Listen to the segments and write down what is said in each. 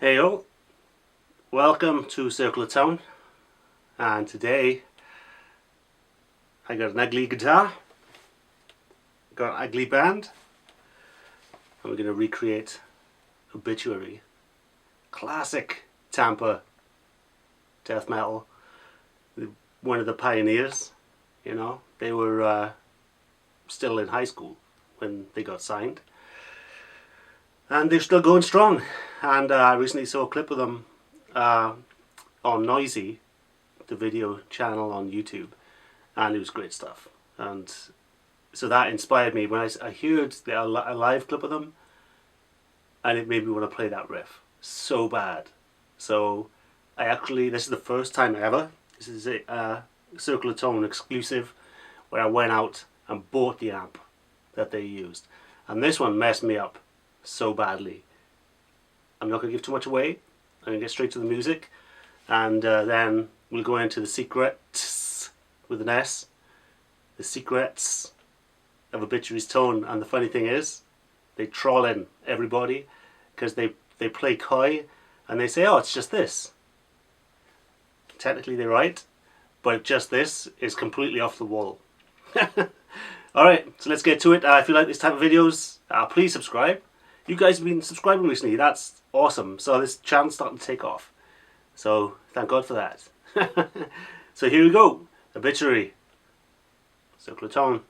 Hey all, welcome to Circle of Town, and today I got an ugly guitar, got an ugly band, and we're going to recreate Obituary, classic Tampa death metal, one of the pioneers. You know, they were still in high school when they got signed, and they're still going strong. And I recently saw a clip of them on Noisy, the video channel on YouTube, and it was great stuff. And so that inspired me when I heard a live clip of them, and it made me want to play that riff so bad. So this is the first time ever, this is a Circle of Tone exclusive, where I went out and bought the amp that they used. And this one messed me up so badly. I'm not going to give too much away. I'm going to get straight to the music, and then we'll go into the secrets with an S. The secrets of Obituary's tone. And the funny thing is, they troll in everybody because they play coy and they say, oh, it's just this. Technically they're right, but just this is completely off the wall. Alright, so let's get to it. If you like this type of videos, please subscribe. You guys have been subscribing recently, that's awesome. So this channel's starting to take off. So thank God for that. So here we go. Obituary. Circle of Tone.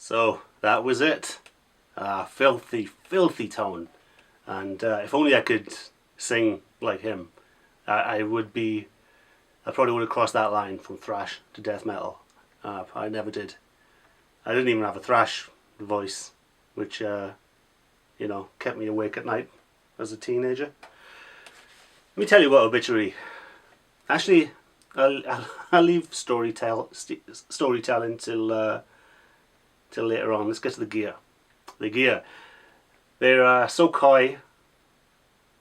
So that was it. Filthy, filthy tone. And if only I could sing like him, I probably would have crossed that line from thrash to death metal. I never did. I didn't even have a thrash voice, which you know, kept me awake at night as a teenager. Let me tell you what Obituary. Actually, I'll leave storytelling till later on. Let's get to the gear. The gear. They're so coy,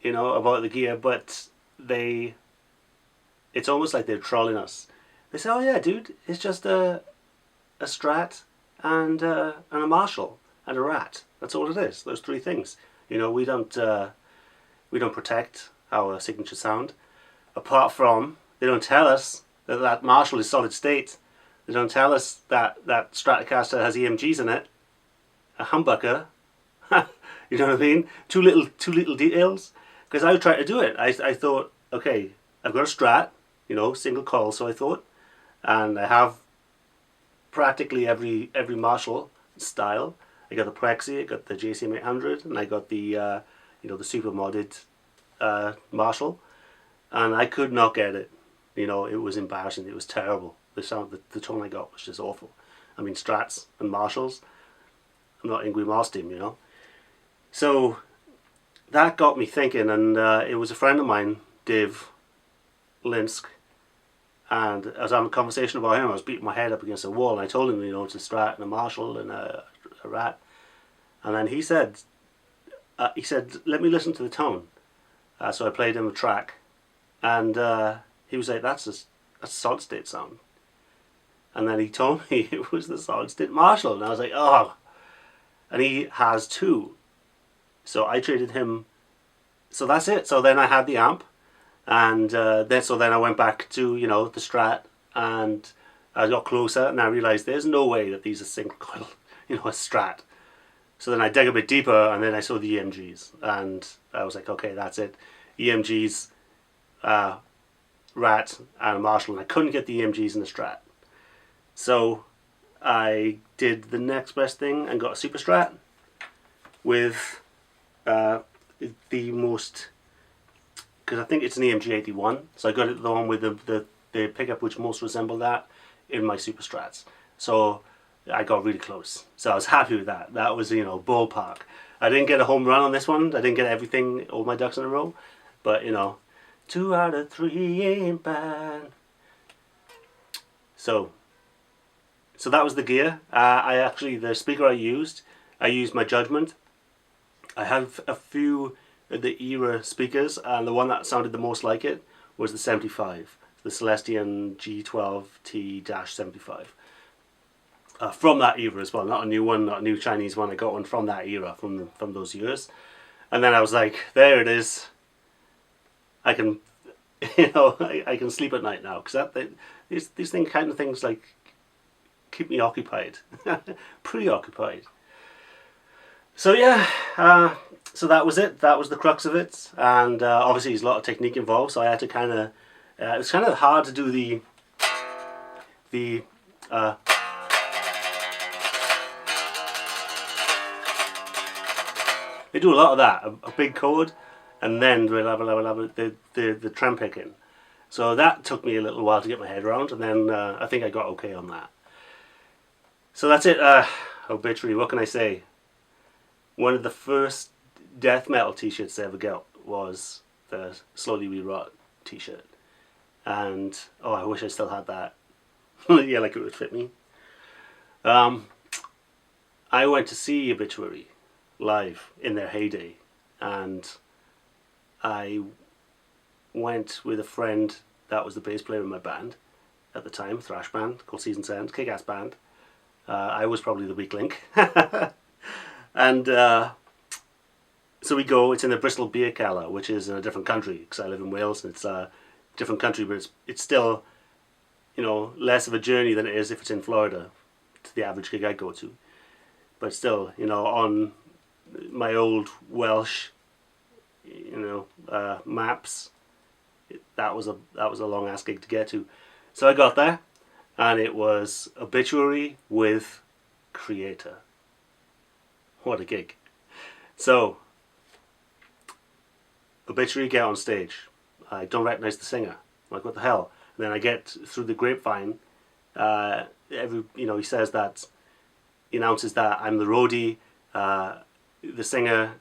you know, about the gear, but it's almost like they're trolling us. They say, "Oh yeah, dude, it's just a Strat and a Marshall and a Rat. That's all it is. Those three things. You know, we don't protect our signature sound. Apart from, they don't tell us that Marshall is solid state. They don't tell us that Stratocaster has EMGs in it, a humbucker." You know what I mean? Two little details. Because I tried to do it. I thought, okay, I've got a Strat, you know, single coil. So I thought, and I have practically every Marshall style. I got the Plexi, I got the JCM 800, and I got the you know, the super modded Marshall, and I could not get it. You know, it was embarrassing. It was terrible. The sound, the tone I got was just awful. I mean, Strats and Marshalls. I'm not Ingrid Malmsteen, you know. So that got me thinking, and it was a friend of mine, Dave Linsk, and I was having a conversation about him. I was beating my head up against a wall, and I told him, you know, it's a Strat and a Marshall and a Rat, and then he said, let me listen to the tone. So I played him a track, and he was like, that's a solid state sound. And then he told me it was the solid state Marshall, and I was like, oh. And he has two. So I traded him. So that's it. So then I had the amp, and then I went back to, you know, the Strat, and I got closer, and I realized there's no way that these are single coil, you know, a Strat. So then I dug a bit deeper, and then I saw the EMGs, and I was like, okay, that's it. EMGs, Rat, and Marshall, and I couldn't get the EMGs in the Strat. So I did the next best thing and got a Super Strat with the most, because I think it's an EMG 81, so I got it, the one with the pickup which most resembled that in my Super Strats. So I got really close, so I was happy with that. That was, you know, ballpark. I didn't get a home run on this one. I didn't get everything, all my ducks in a row, but you know, 2 out of 3 ain't bad. So that was the gear. The speaker I used my Judgment. I have a few of the era speakers, and the one that sounded the most like it was the 75, the Celestion G12t-75. From that era as well, not a new one, not a new Chinese one. I got one from that era, from those years. And then I was like, there it is. I can, you know, I can sleep at night now, because these kind of things like keep me occupied, preoccupied. So yeah, so that was it. That was the crux of it, and obviously there's a lot of technique involved. So I had to kind of, it was kind of hard to do the they do a lot of that, a big chord, and then we'll have the trem pick in. So that took me a little while to get my head around, and then I think I got okay on that. So that's it. Obituary, what can I say? One of the first death metal t-shirts I ever got was the Slowly We Rot t-shirt. And, oh, I wish I still had that. Yeah, like it would fit me. I went to see Obituary live in their heyday, and I went with a friend that was the bass player in my band at the time, thrash band called Season's End, kick-ass band. I was probably the weak link. And so we go, it's in the Bristol Beer Cellar, which is in a different country, because I live in Wales, and it's a different country, but it's still, you know, less of a journey than it is if it's in Florida, to the average gig I go to. But still, you know, on my old Welsh, you know, maps, that was a long ass gig to get to. So I got there, and it was Obituary with Creator. What a gig. So, Obituary get on stage. I don't recognize the singer. I'm like, what the hell? And then I get through the grapevine. You know, he says that, he announces that I'm the roadie. The singer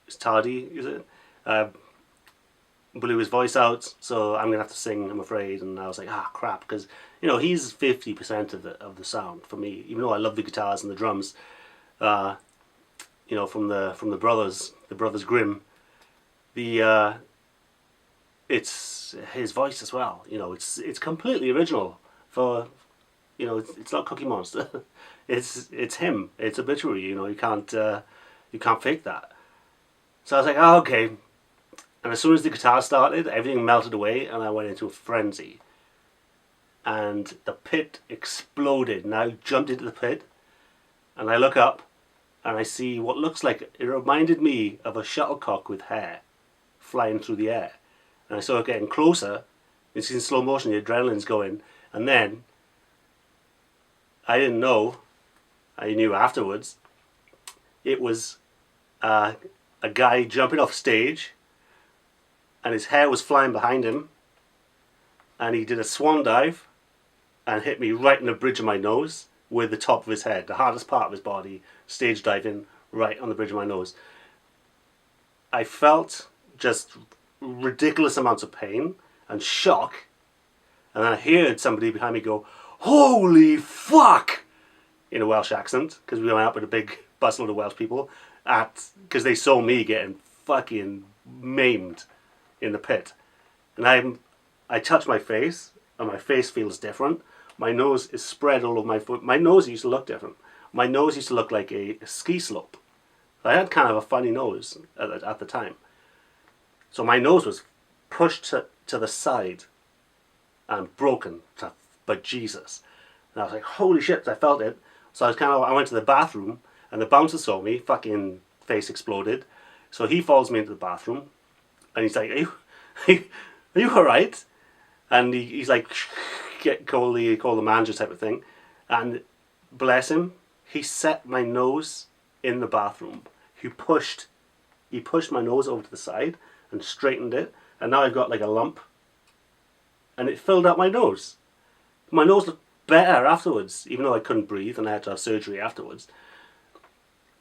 is Tardy, is it? blew his voice out, so I'm gonna have to sing, I'm afraid. And I was like, ah, crap, because he's 50% of the sound for me. Even though I love the guitars and the drums, from the brothers Grimm, the it's his voice as well. It's completely original for it's not Cookie Monster. it's him. It's Obituary. You can't fake that. So I was like, oh, okay. And as soon as the guitar started, everything melted away, and I went into a frenzy. And the pit exploded, and I jumped into the pit, and I look up, and I see what looks like, it reminded me of a shuttlecock with hair flying through the air. And I saw it getting closer. It's in slow motion, the adrenaline's going, and then I didn't know, I knew afterwards, it was a guy jumping off stage, and his hair was flying behind him, and he did a swan dive and hit me right in the bridge of my nose with the top of his head, the hardest part of his body, stage diving right on the bridge of my nose. I felt just ridiculous amounts of pain and shock, and then I heard somebody behind me go, "Holy fuck!" in a Welsh accent, because we went up with a big busload of Welsh people, because they saw me getting fucking maimed in the pit. And I touch my face, and my face feels different. My nose is spread all over my foot. My nose used to look different. My nose used to look like a ski slope. I had kind of a funny nose at the time. So my nose was pushed to the side and broken to bejesus. And I was like, holy shit, I felt it. So I went to the bathroom, and the bouncer saw me, fucking face exploded. So he follows me into the bathroom, and he's like, are you alright? And he's like, call the manager type of thing. And bless him, he set my nose in the bathroom. He pushed my nose over to the side and straightened it, and now I've got like a lump, and it filled up my nose. My nose looked better afterwards, even though I couldn't breathe and I had to have surgery afterwards.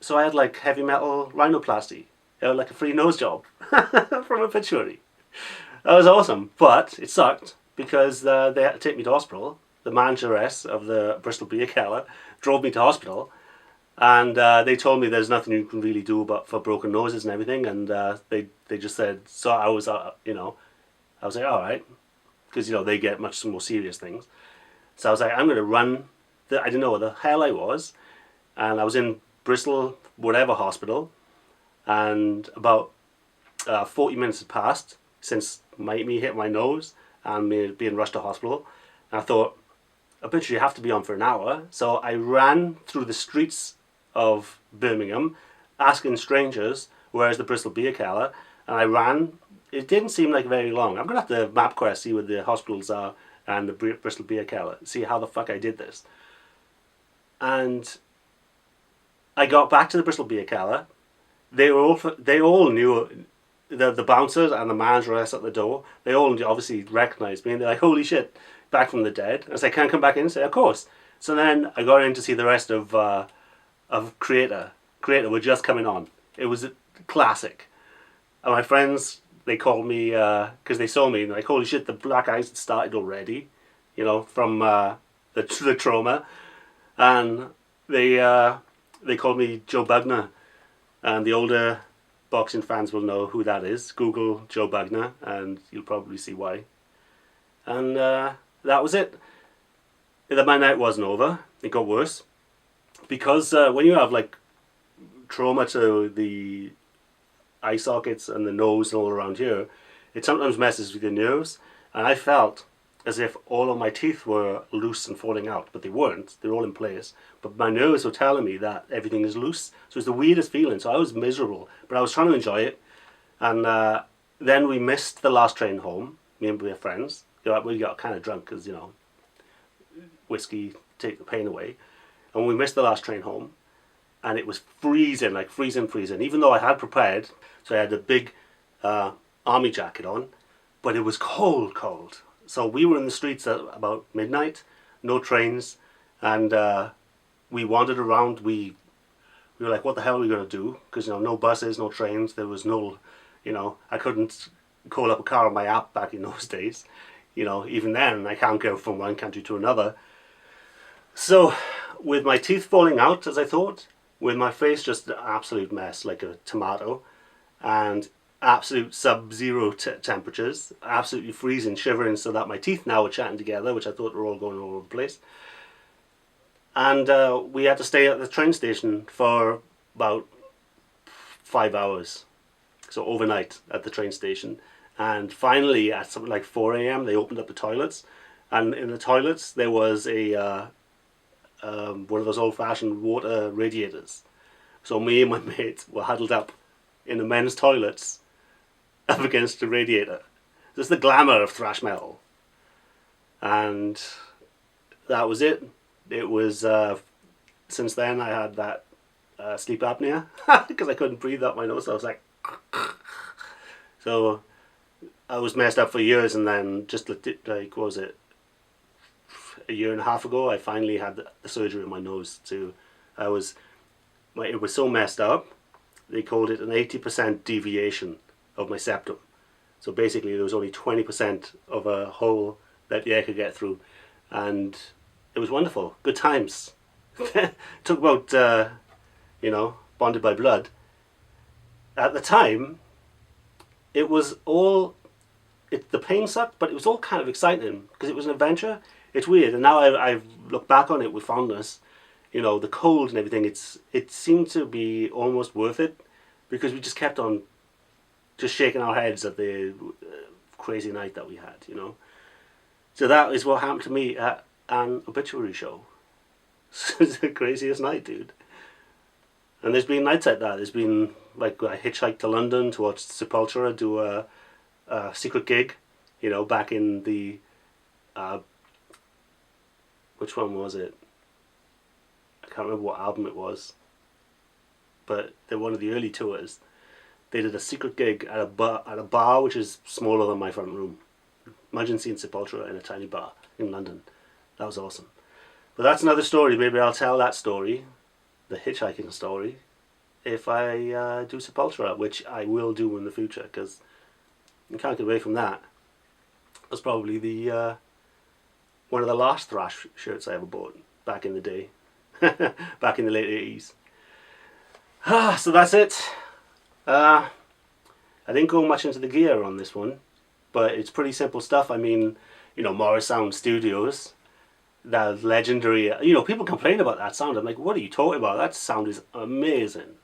So I had like heavy metal rhinoplasty, like a free nose job from Obituary. That was awesome, but it sucked because they had to take me to hospital. The manageress of the Bristol Beer Keller drove me to hospital, and they told me there's nothing you can really do for broken noses and everything, and they just said, so I was I was like, all right, because they get much more serious things. So I was like, I'm going to run. I didn't know where the hell I was, and I was in Bristol whatever hospital, and about 40 minutes had passed since me hit my nose and me being rushed to hospital. And I thought, I bet you have to be on for an hour. So I ran through the streets of Birmingham asking strangers where's the Bristol Beer Keller, and I ran. It didn't seem like very long. I'm going to have to MapQuest, see where the hospitals are and the Bristol Beer Keller, see how the fuck I did this. And I got back to the Bristol Beer Keller. They all knew, the bouncers and the manageress at the door, they all obviously recognised me, and they're like, holy shit, back from the dead. I was like, can I come back in? I said, of course. So then I got in to see the rest of Creator. Creator were just coming on. It was a classic. And my friends, they called me, because they saw me, and they're like, holy shit, the black eyes had started already, from the trauma. And they called me Joe Bugner. And the older boxing fans will know who that is. Google Joe Bugner, and you'll probably see why. And that was it. My night wasn't over. It got worse. Because when you have like trauma to the eye sockets and the nose and all around here, it sometimes messes with your nerves. And I felt as if all of my teeth were loose and falling out, but they weren't. They're all in place. But my nerves were telling me that everything is loose. So it's the weirdest feeling. So I was miserable, but I was trying to enjoy it. And then we missed the last train home. Me and my friends. We got kind of drunk because, whiskey take the pain away. And we missed the last train home. And it was freezing, like freezing. Even though I had prepared, so I had a big army jacket on, but it was cold. So we were in the streets at about midnight, no trains, and we wandered around. We were like, what the hell are we going to do? Because, no buses, no trains, there was no, I couldn't call up a car on my app back in those days. You know, even then I can't go from one country to another. So with my teeth falling out, as I thought, with my face just an absolute mess like a tomato, and absolute sub-zero temperatures, absolutely freezing, shivering, so that my teeth now were chatting together, which I thought were all going all over the place. And we had to stay at the train station for about 5 hours, so overnight at the train station. And finally at something like 4 a.m. they opened up the toilets, and in the toilets there was a one of those old-fashioned water radiators. So me and my mate were huddled up in the men's toilets up against the radiator. This is the glamour of thrash metal. And that was it. It was, since then I had that sleep apnea because I couldn't breathe out my nose. So I was like, so I was messed up for years, and then just like, what was it, a year and a half ago, I finally had the surgery on my nose too. It was so messed up, they called it an 80% deviation of my septum. So basically there was only 20% of a hole that the air could get through, and it was wonderful, good times. Talk about, you know, bonded by blood. At the time, it was all, the pain sucked, but it was all kind of exciting because it was an adventure. It's weird, and now I've looked back on it with fondness. You know, the cold and everything, it seemed to be almost worth it, because we just kept on just shaking our heads at the crazy night that we had, you know. So that is what happened to me at an obituary show. It's the craziest night, dude. And there's been nights like that. There's been, like, I hitchhiked to London to watch Sepultura do a secret gig, you know, back in the, which one was it? I can't remember what album it was, but they're one of the early tours. They did a secret gig at a bar which is smaller than my front room. Imagine seeing Sepultura in a tiny bar in London. That was awesome. But that's another story. Maybe I'll tell that story, the hitchhiking story, if I do Sepultura, which I will do in the future, because you can't get away from that. That's probably the one of the last thrash shirts I ever bought back in the day. Back in the late 80s. So that's it. I didn't go much into the gear on this one, but it's pretty simple stuff. I mean, you know, Morris Sound Studios, that legendary, you know, people complain about that sound. I'm like, what are you talking about? That sound is amazing.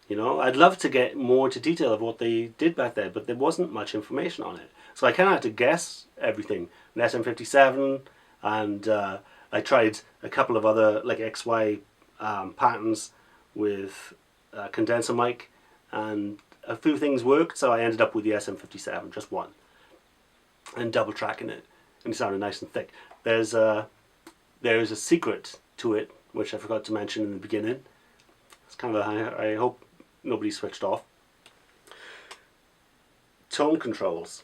You know, I'd love to get more into detail of what they did back there, but there wasn't much information on it. So I kind of had to guess everything. An SM57, and I tried a couple of other, like, XY patterns with condenser mic, and a few things worked, so I ended up with the SM57, just one, and double tracking it, and it sounded nice and thick. There is a secret to it, which I forgot to mention in the beginning. It's kind of I hope nobody switched off. Tone controls.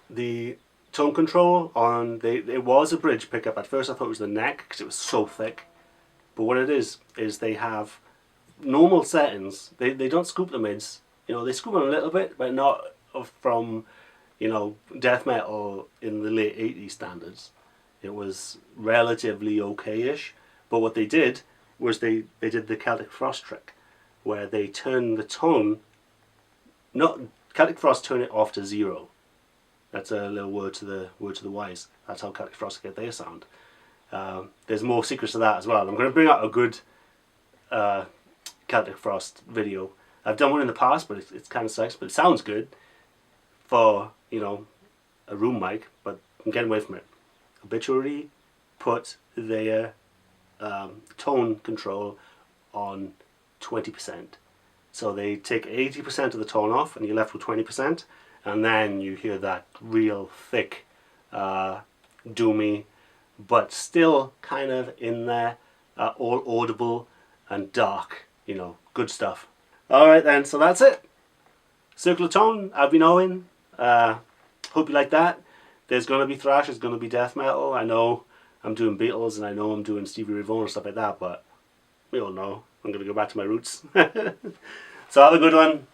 The tone control on it was a bridge pickup. At first I thought it was the neck because it was so thick, but what it is they have normal settings. They don't scoop the mids. You know, they scoop them a little bit, but not from, you know, death metal in the late 80s standards. It was relatively okay-ish, but what they did was they did the Celtic Frost trick, where they turn the tone, not Celtic Frost, turn it off to 0. That's a little word to the wise. That's how Celtic Frost get their sound. There's more secrets to that as well. I'm going to bring out a good Celtic Frost video. I've done one in the past, but it's kind of sucks, but it sounds good for, you know, a room mic, but I'm getting away from it. Obituary put their tone control on 20%. So they take 80% of the tone off and you're left with 20%, and then you hear that real thick, doomy, but still kind of in there, all audible and dark, you know, good stuff. Alright then, so that's it. Circular tone, I've been Owen. Hope you like that. There's going to be thrash, there's going to be death metal. I know I'm doing Beatles and I know I'm doing Stevie Ray Vaughan and stuff like that, but we all know I'm going to go back to my roots. So have a good one.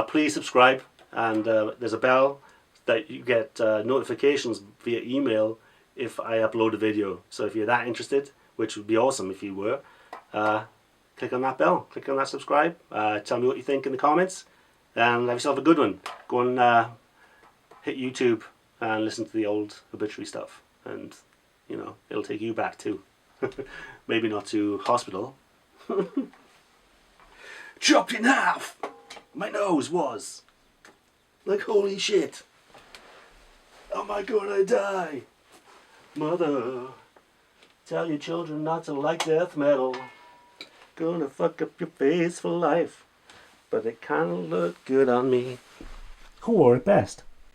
Please subscribe and there's a bell that you get notifications via email if I upload a video. So if you're that interested, which would be awesome if you were, click on that bell, click on that subscribe, tell me what you think in the comments, and have yourself a good one. Go and hit YouTube and listen to the old Obituary stuff, and you know, it'll take you back too. Maybe not to hospital. Chopped in half! My nose was! Like holy shit! Am I gonna die? Mother, tell your children not to like death metal. Gonna fuck up your face for life. But it kinda looked good on me. Who wore it best?